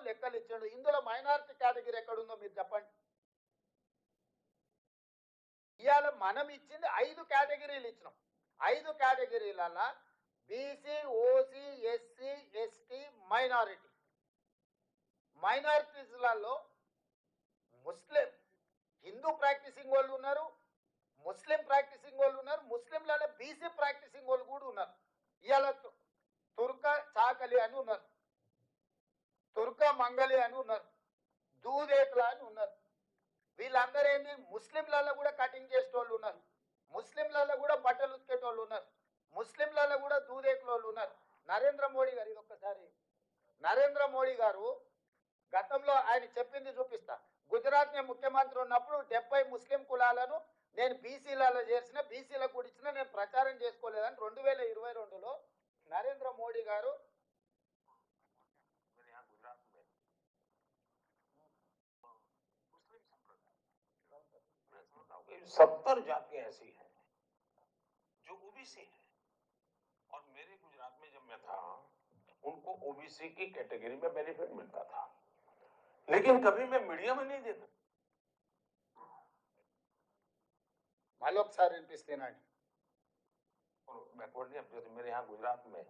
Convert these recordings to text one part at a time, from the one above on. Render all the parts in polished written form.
రావు లెక్కలు ఇచ్చాడు. ఇందులో మైనారిటీ కేటగిరీ ఎక్కడుందో మీరు చెప్పండి. ఇవాళ మనం ఇచ్చింది 5 కేటగిరీలు ఇచ్చినాం. 5 కేటగిరీలలో బీసీ, ఓసీ, ఎస్సీ, ఎస్టీ, మైనారిటీస్లలో ముస్లిం, హిందూ ప్రాక్టీసింగ్ వాళ్ళు ఉన్నారు, ముస్లిం ప్రాక్టీసింగ్ వాళ్ళు ఉన్నారు, ముస్లింలలో బీసీ ప్రాక్టీసింగ్ వాళ్ళు కూడా ఉన్నారు. ఇవాళ తుర్క చాకలి అని ఉన్నారు, తుర్క మంగలి అని ఉన్నారు, దూదేకుల అని ఉన్నారు. వీళ్ళందరూ ఏంటి, ముస్లింలలో కూడా కటింగ్ చేసేటోళ్ళు ఉన్నారు, ముస్లింలలో కూడా బట్టలు ఉతికేటోళ్ళు ఉన్నారు, ముస్లింలలో కూడా దూదేకుల వాళ్ళు ఉన్నారు. నరేంద్ర మోడీ గారు, ఇది ఒక్కసారి నరేంద్ర మోడీ గారు గతంలో ఆయన చెప్పింది చూపిస్తా. గుజరాత్ నే ముఖ్యమంత్రి ఉన్నప్పుడు 70 ముస్లిం కులాలను నేను బీసీలలో చేర్చిన, బీసీలకు కూడా ఇచ్చిన, నేను ప్రచారం చేసుకోలేదని 2022లో నరేంద్ర మోడీ గారు 70 जातियां ऐसी हैं जो ओबीसी है, और मेरे गुजरात में जब मैं था उनको ओबीसी की कैटेगरी में बेनिफिट मिलता था, लेकिन कभी मैं मीडिया में नहीं देखा। మళ్ళొకసారి వినిపిస్తేనండి. बैकवर्ड नहीं, अब मेरे यहाँ गुजरात में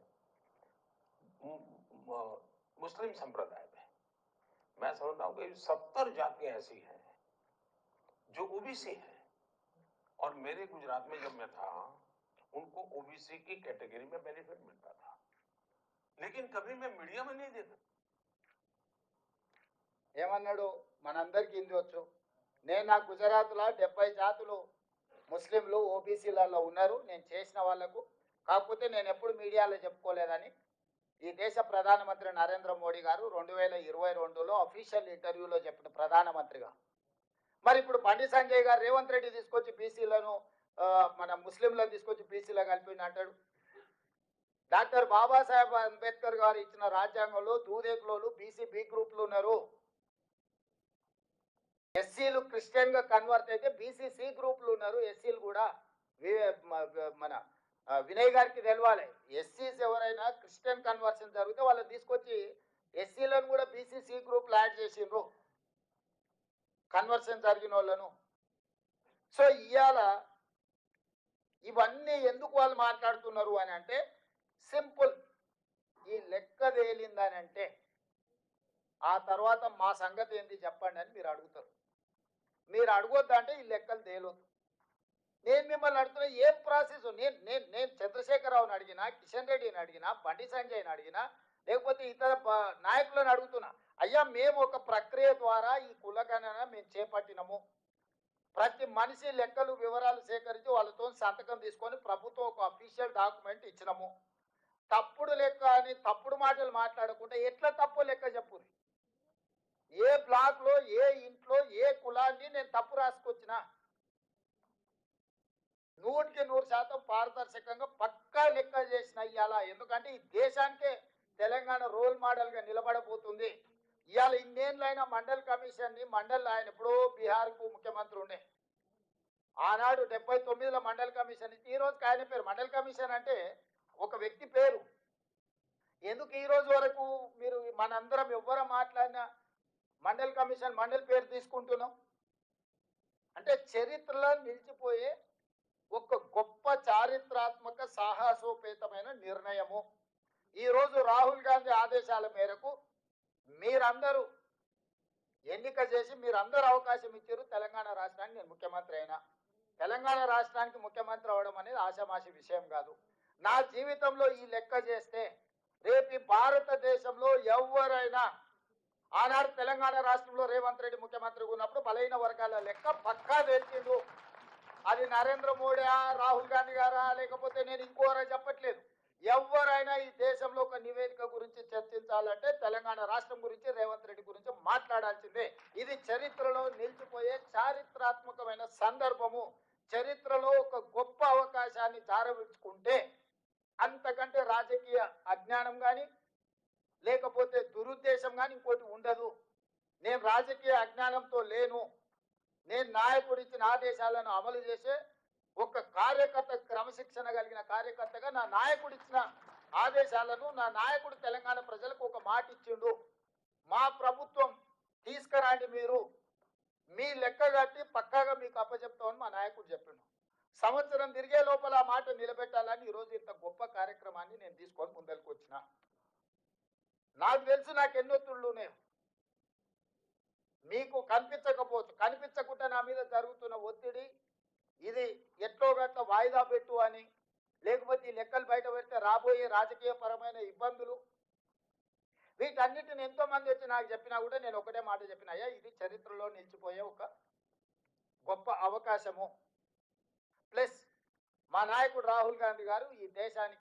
मुस्लिम संप्रदाय में मैं समझता हूँ कि 70 जातियां ऐसी हैं जो ओबीसी है, और मेरे गुजरात में जब मैं था उनको ओबीसी की कैटेगरी में बेनिफिट मिलता था, लेकिन कभी मैं मीडिया में नहीं देखा। ఏమన్నాడు, మనందరికీ హిందీ వచ్చు. నేను నా గుజరాత్లో 70 జాతులు ముస్లింలు ఓబీసీలలో ఉన్నారు, నేను చేసిన వాళ్లకు. కాకపోతే నేను ఎప్పుడు మీడియాలో చెప్పుకోలేదని ఈ దేశ ప్రధానమంత్రి నరేంద్ర మోడీ గారు 2022లో అఫీషియల్ ఇంటర్వ్యూలో చెప్పిన ప్రధానమంత్రిగా. మరి ఇప్పుడు బండి సంజయ్ గారు రేవంత్ రెడ్డి తీసుకొచ్చి బీసీలను మన ముస్లింలను తీసుకొచ్చి బీసీలో కలిపి అంటాడు. డాక్టర్ బాబాసాహెబ్ అంబేద్కర్ గారు ఇచ్చిన రాజ్యాంగంలో దూదేకులోలు బీసీ బి గ్రూప్లు ఉన్నారు. ఎస్సీలు క్రిస్టియన్ గా కన్వర్ట్ అయితే బీసీ సి గ్రూప్లు ఉన్నారు. ఎస్సీలు కూడా మన వినయ్ గారికి తెలవాలి. ఎస్సీస్ ఎవరైనా క్రిస్టియన్ కన్వర్షన్ జరిగితే వాళ్ళని తీసుకొచ్చి ఎస్సీలను కూడా బీసీ సి గ్రూప్లు యాడ్ చేసిండ్రు, కన్వర్షన్ జరిగిన వాళ్ళను. సో ఇవాళ ఇవన్నీ ఎందుకు వాళ్ళు మాట్లాడుతున్నారు అని అంటే సింపుల్, ఈ లెక్క తేలిందని అంటే ఆ తర్వాత మా సంగతి ఏంటి చెప్పండి అని మీరు అడుగుతారు. మీరు అడగొద్దంటే ఈ లెక్కలు తేలొద్దు. నేను మిమ్మల్ని అడుగుతున్నా ఏం ప్రాసెస్. నేను చంద్రశేఖరరావుని అడిగినా, కిషన్ రెడ్డిని అడిగినా, బండి సంజయ్ని అడిగినా, లేకపోతే ఇతర నాయకులను అడుగుతున్నా, అయ్యా మేము ఒక ప్రక్రియ ద్వారా ఈ కులగణన మేము చేపట్టినము, ప్రతి మనిషి లెక్కలు వివరాలు సేకరించి వాళ్ళతో సంతకం తీసుకొని ప్రభుత్వం ఒక అఫీషియల్ డాక్యుమెంట్ ఇచ్చినాము. తప్పుడు లెక్క అని తప్పుడు మాటలు మాట్లాడకుండా ఎట్లా తప్పు లెక్క చెప్పుది. ఏ బ్లాక్లో ఏ ఇంట్లో ఏ కులాన్ని నేను తప్పు రాసుకొచ్చినా 100% పారదర్శకంగా పక్కా లెక్క చేసిన ఇవాళ. ఎందుకంటే ఈ దేశానికే తెలంగాణ రోల్ మోడల్గా నిలబడబోతుంది. ఇవాళ ఇన్నేళ్ళైనా మండల్ కమిషన్ని ఆయన ఎప్పుడో బీహార్కు ముఖ్యమంత్రి ఉండే, ఆనాడు 79లో మండల్ కమిషన్ ఇచ్చి ఈ రోజుకి ఆయన పేరు మండల్ కమిషన్ అంటే ఒక వ్యక్తి పేరు. ఎందుకు ఈ రోజు వరకు మీరు మనందరం ఎవ్వరూ మాట్లాడినా మండల్ కమిషన్ మండల్ పేరు తీసుకుంటున్నాం అంటే చరిత్రలో నిలిచిపోయే ఒక గొప్ప చారిత్రాత్మక సాహసోపేతమైన నిర్ణయము. ఈరోజు రాహుల్ గాంధీ ఆదేశాల మేరకు మీరందరూ ఎన్నిక చేసి మీరందరూ అవకాశం ఇచ్చారు తెలంగాణ రాష్ట్రానికి. నేను ముఖ్యమంత్రి అయినా, తెలంగాణ రాష్ట్రానికి ముఖ్యమంత్రి అవడం అనేది ఆషామాషి విషయం కాదు. నా జీవితంలో ఈ లెక్క చేస్తే రేపు భారతదేశంలో ఎవరైనా ఆనాడు తెలంగాణ రాష్ట్రంలో రేవంత్ రెడ్డి ముఖ్యమంత్రిగా ఉన్నప్పుడు బలైన వర్గాల లెక్క పక్కా తెలిసిండు. అది నరేంద్ర మోడీ, రాహుల్ గాంధీ గారా, లేకపోతే నేను ఇంకోరా చెప్పట్లేదు. ఎవరైనా ఈ దేశంలో ఒక నివేదిక గురించి చర్చించాలంటే తెలంగాణ రాష్ట్రం గురించి, రేవంత్ రెడ్డి గురించి మాట్లాడాల్సిందే. ఇది చరిత్రలో నిలిచిపోయే చారిత్రాత్మకమైన సందర్భము. చరిత్రలో ఒక గొప్ప అవకాశాన్ని జారవించుకుంటే అంతకంటే రాజకీయ అజ్ఞానం కానీ లేకపోతే దురుద్దేశం కానీ ఇంకోటి ఉండదు. నేను రాజకీయ అజ్ఞానంతో లేను. నేను నాయకుడు ఇచ్చిన ఆదేశాలను అమలు చేసే ఒక కార్యకర్త, క్రమశిక్షణ కలిగిన కార్యకర్తగా నా నాయకుడు ఇచ్చిన ఆదేశాలను, నా నాయకుడు తెలంగాణ ప్రజలకు ఒక మాట ఇచ్చిండు. మా కాండి మీరు, మీ లెక్క కట్టి పక్కాగా మీకు అప్పచెప్తామని మా నాయకుడు చెప్పిండు. సంవత్సరం తిరిగే లోపల ఆ మాట నిలబెట్టాలని ఈరోజు ఇంత గొప్ప కార్యక్రమాన్ని నేను తీసుకొని ముందరికి వచ్చిన. నాకు తెలుసు నాకు ఎన్ని ఒత్తిళ్ళు ఉన్నాయి, మీకు కనిపించకపోవచ్చు, కనిపించకుండా నా మీద జరుగుతున్న ఒత్తిడి ఇది ఎట్లో గట్ల వాయిదా పెట్టు అని, లేకపోతే ఈ లెక్కలు బయట పెడితే రాబోయే రాజకీయ పరమైన ఇబ్బందులు, వీటన్నిటిని ఎంతో మంది వచ్చి నాకు చెప్పినా కూడా నేను ఒకటే మాట చెప్పిన, అయ్యా ఇది చరిత్రలో నిలిచిపోయే ఒక గొప్ప అవకాశము. ప్లస్ మా నాయకుడు రాహుల్ గాంధీ గారు ఈ దేశానికి